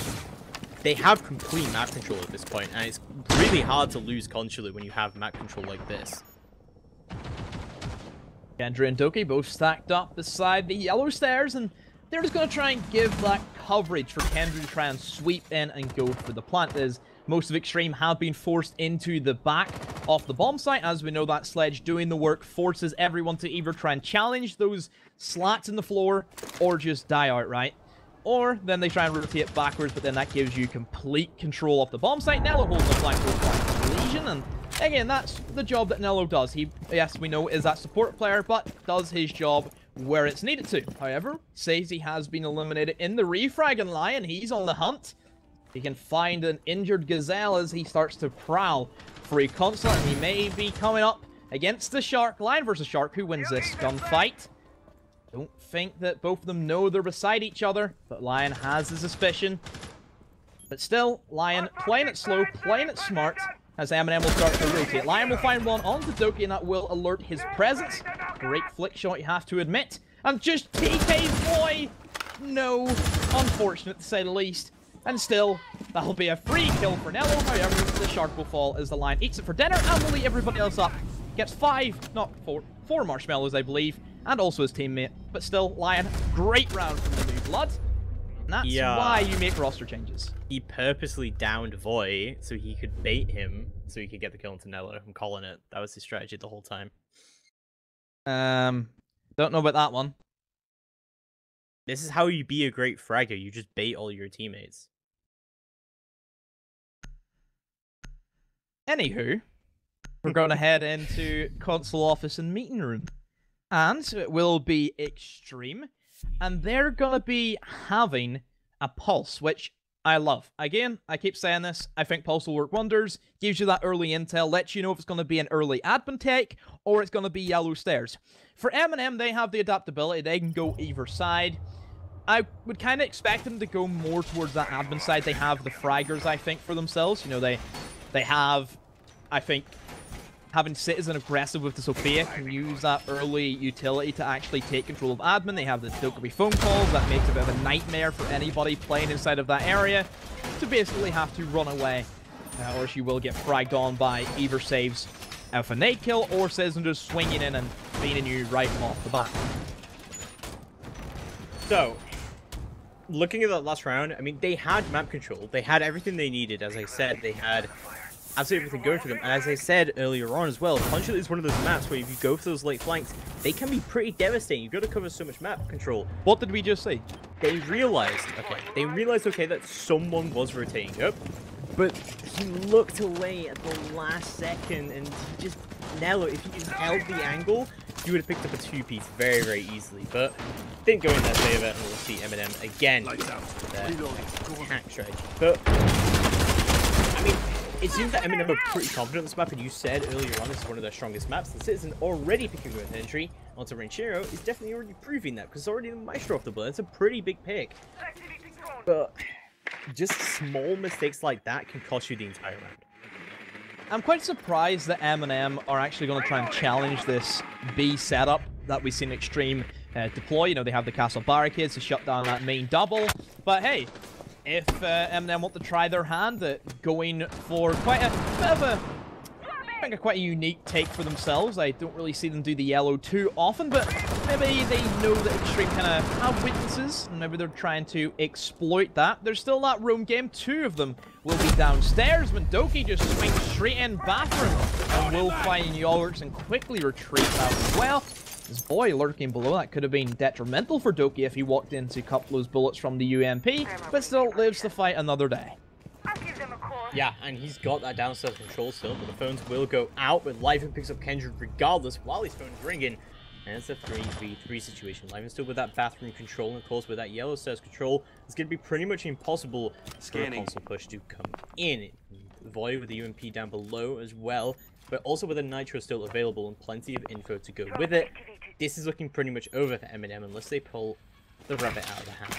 they have complete map control at this point, and it's really hard to lose Consulate when you have map control like this. Kendra and Doki both stacked up beside the yellow stairs, and they're just going to try and give that coverage for Kendra to try and sweep in and go for the plant. As most of XTreme have been forced into the back of the bomb site. As we know, that sledge doing the work forces everyone to either try and challenge those slats in the floor or just die outright. Or then they try and rotate backwards, but then that gives you complete control of the bomb site. Nello holds the flank for Legion, and again, that's the job that Nello does. He, yes, we know, is that support player, but does his job where it's needed to. However, says he has been eliminated in the refrag, and Lion, he's on the hunt. He can find an injured Gazelle as he starts to prowl for a Consulate, and he may be coming up against the Shark. Lion versus Shark, who wins this gunfight? Don't think that both of them know they're beside each other, but Lion has the suspicion. But still, Lion playing it slow, playing it smart, as MnM will start to rotate. Lion will find one onto Doki, and that will alert his presence. Great flick shot, you have to admit. And just TK's boy! No. Unfortunate, to say the least. And still, that'll be a free kill for Nello. However, the shark will fall as the Lion eats it for dinner and will eat everybody else up. Gets 5, not 4, 4 marshmallows, I believe, and also his teammate. But still, Lion, great round from the new blood. And that's why you make roster changes. He purposely downed Voy so he could bait him so he could get the kill into Nello. I'm calling it. That was his strategy the whole time. Don't know about that one. This is how you be a great fragger. You just bait all your teammates. Anywho, we're going to head into console office and meeting room. And it will be XTreme. And they're going to be having a pulse, which I love. Again, I keep saying this. I think pulse will work wonders. Gives you that early intel. Lets you know if it's going to be an early admin take or it's going to be yellow stairs. For MnM, they have the adaptability. They can go either side. I would kind of expect them to go more towards that admin side. They have the fraggers, I think, for themselves. You know, they have, I think, having Citizen aggressive with the Sophia can use that early utility to actually take control of admin. They have the Dokkaebi phone calls. That makes it a bit of a nightmare for anybody playing inside of that area to basically have to run away. Or else you will get fragged on by either saves of a nade kill or Citizen just swinging in and beating you right off the bat. So, looking at that last round, I mean, they had map control. They had everything they needed. As I said, they had absolutely everything going for them. And as I said earlier on as well, Consulate is one of those maps where if you go for those late flanks, they can be pretty devastating. You've got to cover so much map control. What did we just say? They realized, okay, that someone was rotating up, but he looked away at the last second, and he just, Nello, if he just held the angle, he would have picked up a 2-piece very, very easily, but didn't go in their favor, and we'll see MnM again with their hack strategy. But, I mean, it seems that MnM are pretty confident on this map, and you said earlier on this is one of their strongest maps. The Citizen already picking with entry onto Ranchero is definitely already proving that, because it's already the Maestro off the board. It's a pretty big pick. But just small mistakes like that can cost you the entire round. I'm quite surprised that MnM are actually going to try and challenge this B setup that we've seen XTreme deploy. You know, they have the castle barricades to shut down that main double. But hey, if MnM want to try their hand at going for quite a bit of a, I think, quite a unique take for themselves. I don't really see them do the yellow too often, but maybe they know that XTreme kind of have weaknesses, and maybe they're trying to exploit that. There's still that roam game. 2 of them will be downstairs when Doki just swings straight in bathroom, and will find Yolrix and quickly retreat out as well. This boy lurking below, that could have been detrimental for Doki if he walked in to cut those bullets from the UMP, but still lives to fight another day. Yeah, and he's got that downstairs control still, but the phones will go out, but Lyven picks up Kendrick regardless while his phone's ringing. And it's a 3v3 situation. Lyven still with that bathroom control, and of course with that yellow stairs control, it's going to be pretty much impossible for a console push to come in. Void with the UMP down below as well, but also with a Nitro still available and plenty of info to go with it. This is looking pretty much over for MnM unless they pull the rabbit out of the hat.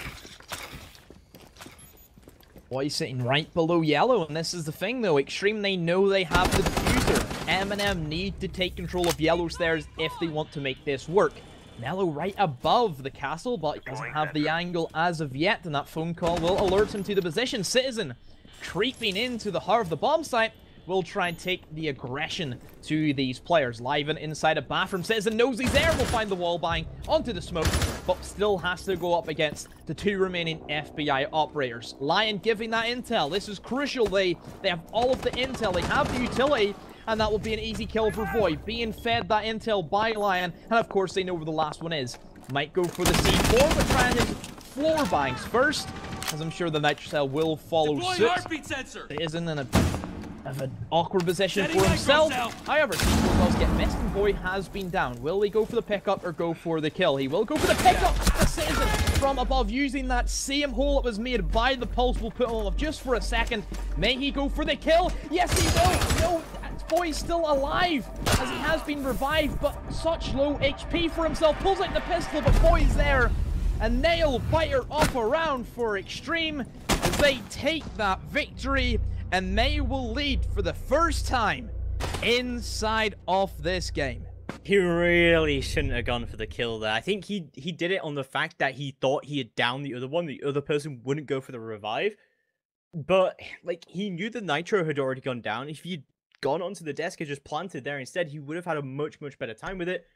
Boy sitting right below yellow, and this is the thing though, XTreme, they know they have the diffuser. MnM need to take control of yellow stairs if they want to make this work. Nello right above the castle, but he doesn't have the angle as of yet, and that phone call will alert him to the position. Citizen creeping into the heart of the bomb site will try and take the aggression to these players. Lyven inside a bathroom. Citizen knows he's there, will find the wall bang onto the smoke, but still has to go up against the 2 remaining FBI operators. Lion giving that intel. This is crucial. They have all of the intel. They have the utility, and that will be an easy kill for Void. Being fed that intel by Lion, and of course they know where the last one is. Might go for the C4, but trying his floor bangs first, as I'm sure the Nitro Cell will follow suit. It isn't in a of an awkward position for himself. However, C4 does get missed, and Void has been down. Will he go for the pickup or go for the kill? He will go for the pickup. The Citizen from above, using that same hole that was made by the pulse, will put on off just for a second. May he go for the kill? Yes, he will. No, Void's still alive, as he has been revived, but such low HP for himself. Pulls out the pistol, but Void's there. A nail biter off a round for XTreme as they take that victory. and they will lead for the first time inside of this game. He really shouldn't have gone for the kill there. I think he did it on the fact that he thought he had downed the other one. The other person wouldn't go for the revive. But, like, he knew the Nitro had already gone down. If he'd gone onto the desk and just planted there instead, he would have had a much, much better time with it.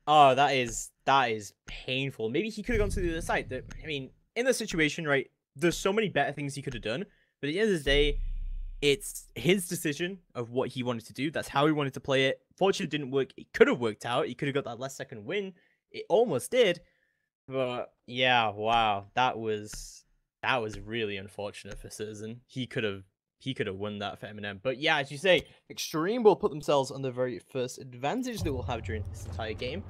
Oh, that is painful. Maybe he could have gone to the other side. I mean, in the situation, right, there's so many better things he could have done. But at the end of the day, it's his decision of what he wanted to do. That's how he wanted to play it. Fortunately, it didn't work. It could have worked out. He could have got that last second win. It almost did. But, yeah, wow. That was really unfortunate for Citizen. He could have won that for MnM. But yeah, as you say, XTreme will put themselves on the very first advantage they will have during this entire game.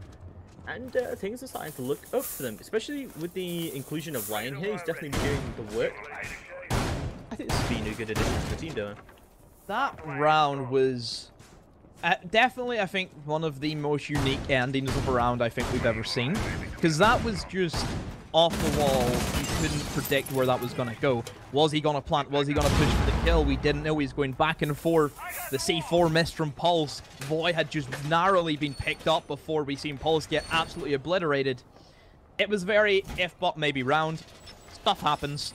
And things are starting to look up for them, especially with the inclusion of Lion here. He's definitely doing the work. I think this has been a good addition to the team, though. That round was definitely, I think, one of the most unique endings of a round I think we've ever seen. Because that was just off the wall. You couldn't predict where that was going to go. Was he going to plant? Was he going to push for the kill? We didn't know. He was going back and forth. The C4 missed from Pulse. Void had just narrowly been picked up before we seen Pulse get absolutely obliterated. It was very if but maybe round. Stuff happens.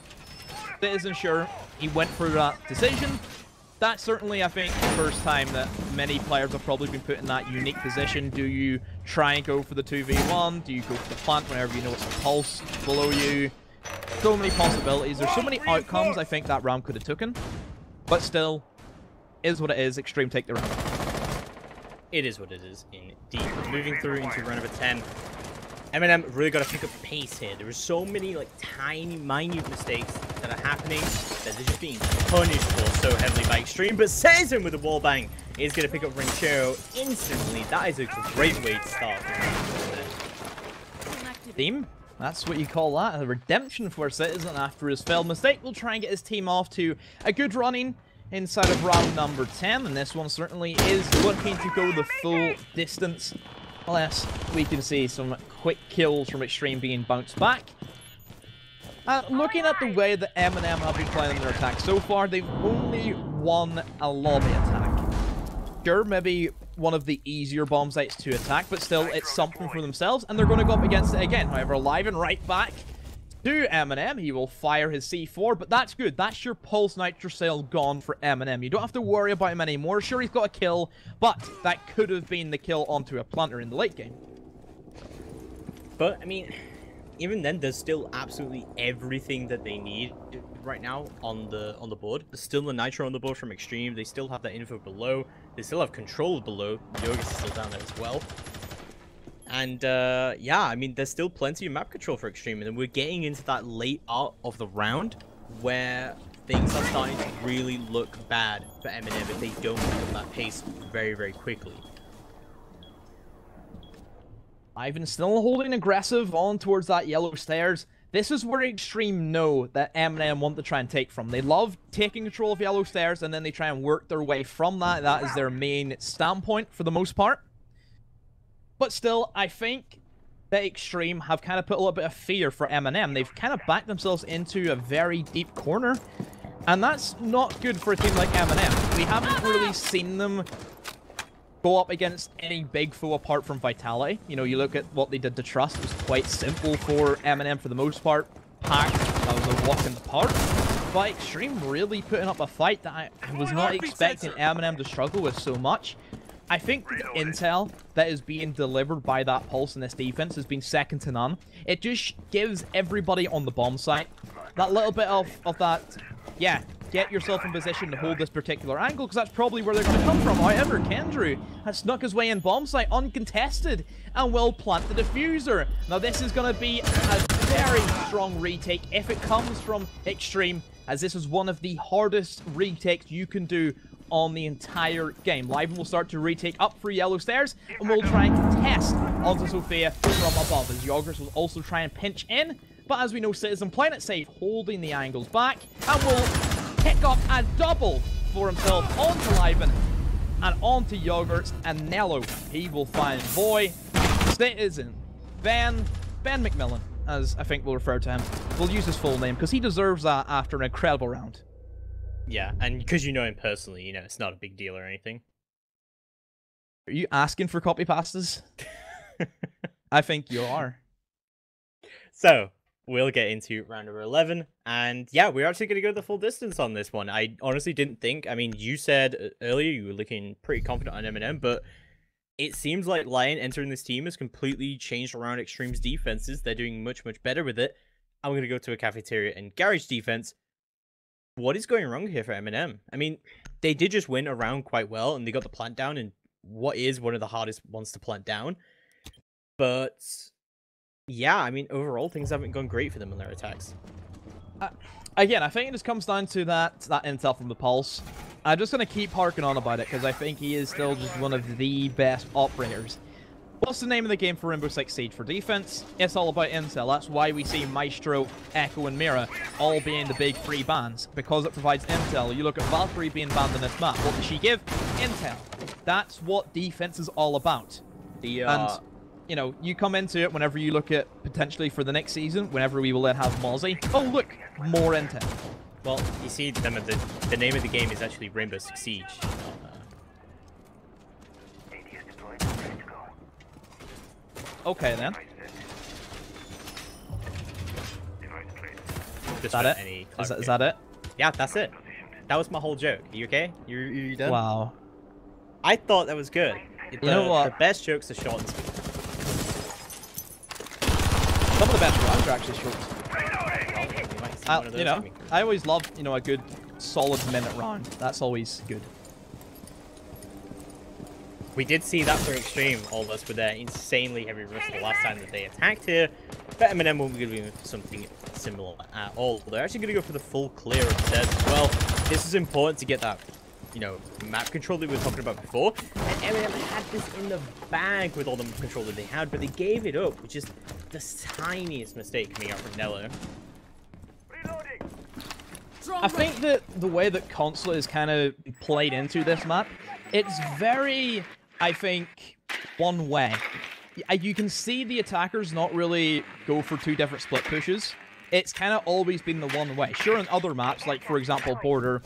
Citizen, sure, he went for that decision. That's certainly, I think, the first time that many players have probably been put in that unique position. Do you try and go for the 2v1? Do you go for the plant whenever you know it's a Pulse below you? So many possibilities. There's so many outcomes I think that round could have taken. But still, is what it is. XTreme take the round. It is what it is, indeed. Moving through into round number 10. MnM really got to pick up pace here. There are so many, like, tiny, minute mistakes that are happening that they're just being punished for so heavily by XTreme. But Citizen with the wallbang is going to pick up Ranchero instantly. That is a great way to start. Team, that's what you call that. A redemption for Citizen after his failed mistake. We'll try and get his team off to a good running inside of round number 10. And this one certainly is looking to go the full distance. Unless we can see some quick kills from XTreme being bounced back. Looking at the way that MnM have been playing their attack so far, they've only won a lobby attack. Sure, maybe one of the easier bomb sites to attack, but still, it's something for themselves, and they're going to go up against it again. However, alive and right back to MnM. He will fire his C4, but that's good. That's your Pulse Nitro Sail gone for MnM. You don't have to worry about him anymore. Sure, he's got a kill, but that could have been the kill onto a planter in the late game. But, I mean, even then, there's still absolutely everything that they need right now on the board. There's still the Nitro on the board from XTreme. They still have that info below. They still have control below. Yogus is still down there as well. And, yeah, I mean, there's still plenty of map control for XTreme, and then we're getting into that late part of the round where things are starting to really look bad for MnM if they don't pick up that pace very, very quickly. Ivan still holding aggressive on towards that yellow stairs. This is where XTreme know that MnM want to try and take from. They love taking control of yellow stairs, and then they try and work their way from that. That is their main standpoint for the most part. But still, I think that XTreme have kind of put a little bit of fear for MnM. They've kind of backed themselves into a very deep corner. And that's not good for a team like MnM. We haven't really seen them go up against any big foe apart from Vitality. You know, you look at what they did to Trust. It was quite simple for MnM for the most part. Pack, that was a walk in the park. But XTreme really putting up a fight that I was not expecting MnM to struggle with so much. I think the intel that is being delivered by that Pulse in this defense has been second to none. It just gives everybody on the bomb site that little bit of that, yeah, get yourself in position to hold this particular angle, because that's probably where they're going to come from. However, Kendrew has snuck his way in bomb site uncontested and will plant the diffuser. Now, this is going to be a very strong retake if it comes from XTreme, as this is one of the hardest retakes you can do on the entire game. Liven will start to retake up through yellow stairs, and we'll try and contest onto Sophia from above, as Yoggers will also try and pinch in. But as we know, Citizen playing it safe, holding the angles back, and will pick up a double for himself onto Liven and onto Yoggers, and Nello. He will find Boy, Citizen, Ben McMillan, as I think we'll refer to him. We'll use his full name, because he deserves that after an incredible round. Yeah, and because you know him personally, you know, it's not a big deal or anything. Are you asking for copy pastas? I think you are. So, we'll get into round number 11. And yeah, we're actually going to go the full distance on this one. I honestly didn't think. I mean, you said earlier you were looking pretty confident on MnM, but it seems like Lion entering this team has completely changed around XTreme's defenses. They're doing much, much better with it. I'm going to go to a cafeteria and garage defense. What is going wrong here for MnM? I mean, they did just win a round quite well, and they got the plant down in what is one of the hardest ones to plant down. But yeah, I mean, overall, things haven't gone great for them in their attacks. Again, I think it just comes down to that intel from the Pulse. I'm just going to keep harking on about it, because I think he is still just one of the best operators. What's the name of the game for Rainbow6 Siege? For defense, it's all about intel. That's why we see Maestro, Echo, and Mira all being the big three bans, because it provides intel. You look at Valkyrie being banned in this map. What does she give? Intel. That's what defense is all about. And, you know, you come into it whenever you look at potentially for the next season, whenever we will then have Mozzie. Oh, look, more intel. Well, you see, the name of the game is actually Rainbow6 Siege. Okay, then. Is that it? Is that it? Yeah, that's it. That was my whole joke. Are you okay? You done? Wow. I thought that was good. You know what? The best jokes are short and sweet. Some of the best rounds are actually short. You know, I always love, you know, a good solid minute round. That's always good. We did see that for XTreme, all of us, with their insanely heavy risk the last time that they attacked here. But MnM won't be doing something similar at all. They're actually going to go for the full clear instead as well. This is important to get that, you know, map control that we were talking about before. And MnM had this in the bag with all the control that they had, but they gave it up, which is the tiniest mistake coming out from Nello. I think that the way that Consulate is kind of played into this map, it's very, I think, one way. You can see the attackers not really go for two different split pushes. It's kind of always been the one way. Sure, in other maps, like, for example, Border,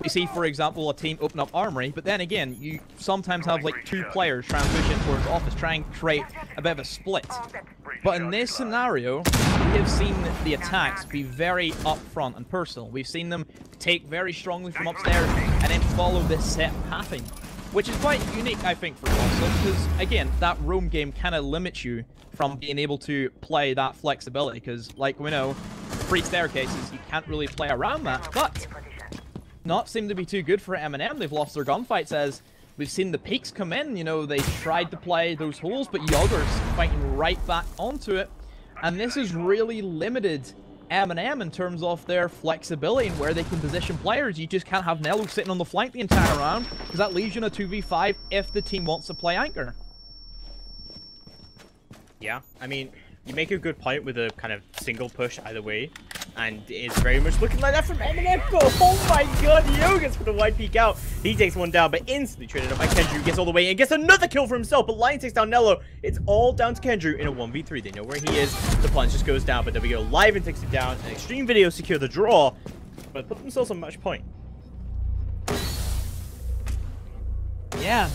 we see, for example, a team open up Armory, but then again, you sometimes have, like, two players trying to push in towards Office, trying to create a bit of a split. But in this scenario, we have seen the attacks be very upfront and personal. We've seen them take very strongly from upstairs and then follow this set pathing, which is quite unique, I think, for Consul, because, again, that roam game kind of limits you from being able to play that flexibility, because, like we know, free staircases, you can't really play around that, but not seem to be too good for MnM. They've lost their gunfights as we've seen the peaks come in. You know, they tried to play those holes, but Yoggers fighting right back onto it, and this has really limited MnM in terms of their flexibility and where they can position players. You just can't have Nello sitting on the flank the entire round, because that leaves you in a 2v5 if the team wants to play anchor. Yeah, I mean, you make a good point with a kind of single push either way, and it's very much looking like that from MnM. Oh my god, Yoggers for the wide peek out. He takes one down, but instantly traded up by Kendrew, gets all the way in, gets another kill for himself, but Lion takes down Nello. It's all down to Kendrew in a 1v3. They know where he is. The plunge just goes down, but WO live and takes it down. An XTreme video secure the draw, but put themselves on match point. Yeah,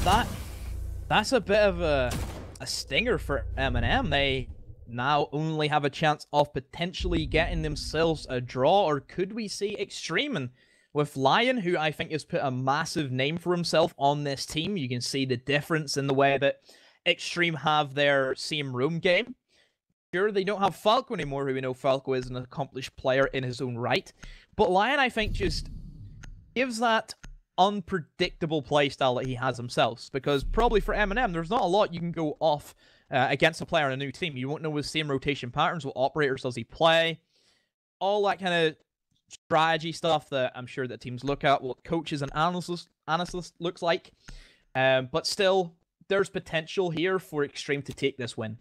that's a bit of a stinger for MnM. They now only have a chance of potentially getting themselves a draw, or could we see XTreme? And with Lion, who I think has put a massive name for himself on this team, you can see the difference in the way that XTreme have their same room game. Sure, they don't have Falco anymore, who we know Falco is an accomplished player in his own right, but Lion, I think, just gives that unpredictable playstyle that he has himself, because probably for MnM, there's not a lot you can go off against a player on a new team. You won't know his same rotation patterns, what operators does he play, all that kind of strategy stuff that I'm sure that teams look at, what coaches and analysts looks like. But still, there's potential here for XTreme to take this win.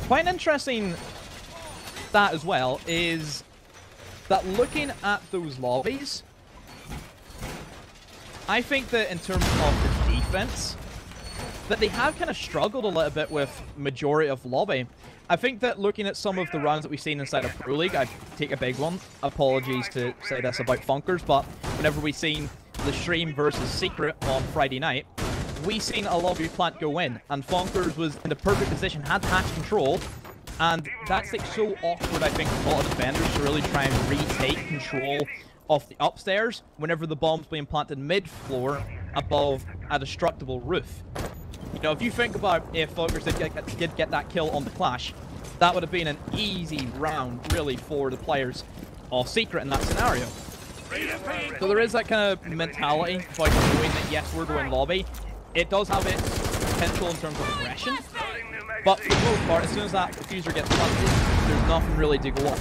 Quite an interesting stat as well is that looking at those lobbies, I think that in terms of the defense, that they have kind of struggled a little bit with majority of lobby. I think that looking at some of the rounds that we've seen inside of Pro League, I take a big one. Apologies to say this about Funkers, but whenever we've seen the Stream versus Secret on Friday night, we seen a lobby plant go in, and Funkers was in the perfect position, had hatch control, and that's like so awkward, I think, for a lot of defenders to really try and retake control of the upstairs whenever the bomb's being planted mid-floor above a destructible roof. You know, if you think about if Funkers did get that kill on the Clash, that would have been an easy round, really, for the players of Secret in that scenario. So there is that kind of mentality about knowing that, yes, we're going lobby. It does have its potential in terms of aggression, but for the most part, as soon as that diffuser gets planted, there's nothing really to go on.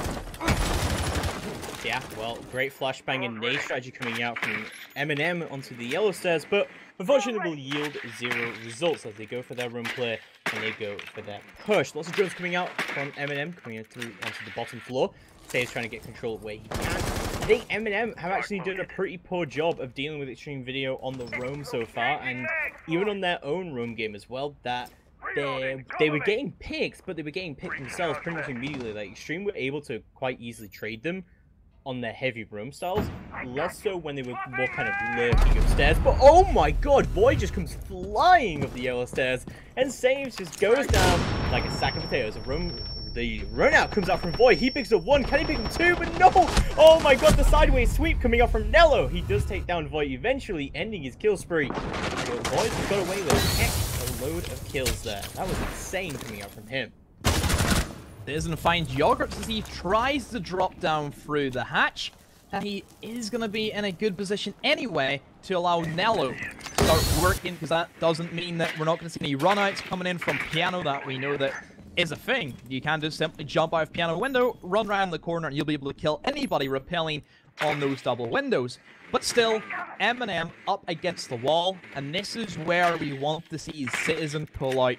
Yeah, well, great flashbang and nade strategy coming out from MnM onto the yellow stairs, but unfortunately will yield 0 results as they go for their room play and they go for their push. Lots of drones coming out from MnM, coming in through onto the bottom floor. Tae's trying to get control where he can. I think MnM have actually done a pretty poor job of dealing with XTreme Video on the roam so far, and even on their own roam game as well, that they were getting picks, but they were getting picked themselves pretty much immediately. Like, XTreme were able to quite easily trade them on their heavy roam styles, less so when they were more kind of lurking upstairs. But oh my god, Void just comes flying up the yellow stairs, and Saves just goes down like a sack of potatoes. The run out comes out from Void. He picks up 1. Can he pick up 2? But no! Oh my god, the sideways sweep coming out from Nello. He does take down Void, eventually ending his kill spree. So Void got away with a load of kills there. That was insane coming out from him. Doesn't find Yogurts as he tries to drop down through the hatch, and he is going to be in a good position anyway to allow Nello to start working, because that doesn't mean that we're not going to see any runouts coming in from Piano that we know that is a thing. You can just simply jump out of Piano window, run around the corner, and you'll be able to kill anybody rappelling on those double windows. But still, MnM up against the wall, and this is where we want to see Citizen pull out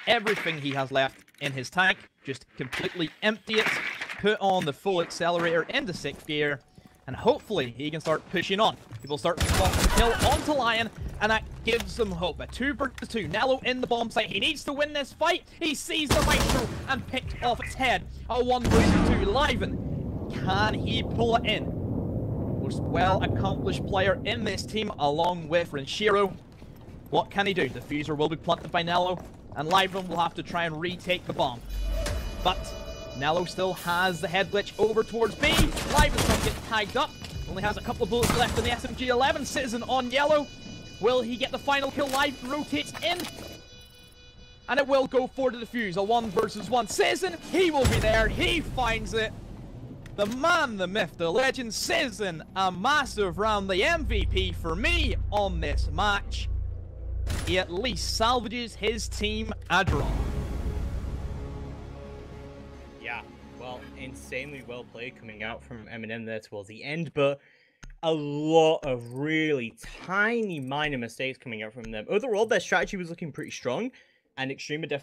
everything he has left in his tank. Just completely empty it, put on the full accelerator into 6th gear, and hopefully he can start pushing on. He will start to spot the kill onto Lion, and that gives them hope. A 2 versus 2. Nello in the bomb site. He needs to win this fight. He sees the Maestro and picked off its head. A 1 versus 2. Liven, can he pull it in? Most well-accomplished player in this team, along with Renshiro. What can he do? The Diffuser will be planted by Nello, and Liven will have to try and retake the bomb. But Nello still has the head glitch over towards B. Liven's not getting tagged up. Only has a couple of bullets left in the SMG-11. Citizen on yellow. Will he get the final kill? Liven rotates in. And it will go for the defuse. A 1 versus 1. Citizen, he will be there. He finds it. The man, the myth, the legend, Citizen. A massive round. The MVP for me on this match. He at least salvages his team a draw. Yeah, well, insanely well played coming out from MnM there towards the end, but a lot of really tiny minor mistakes coming out from them. Overall, their strategy was looking pretty strong, and XTreme are definitely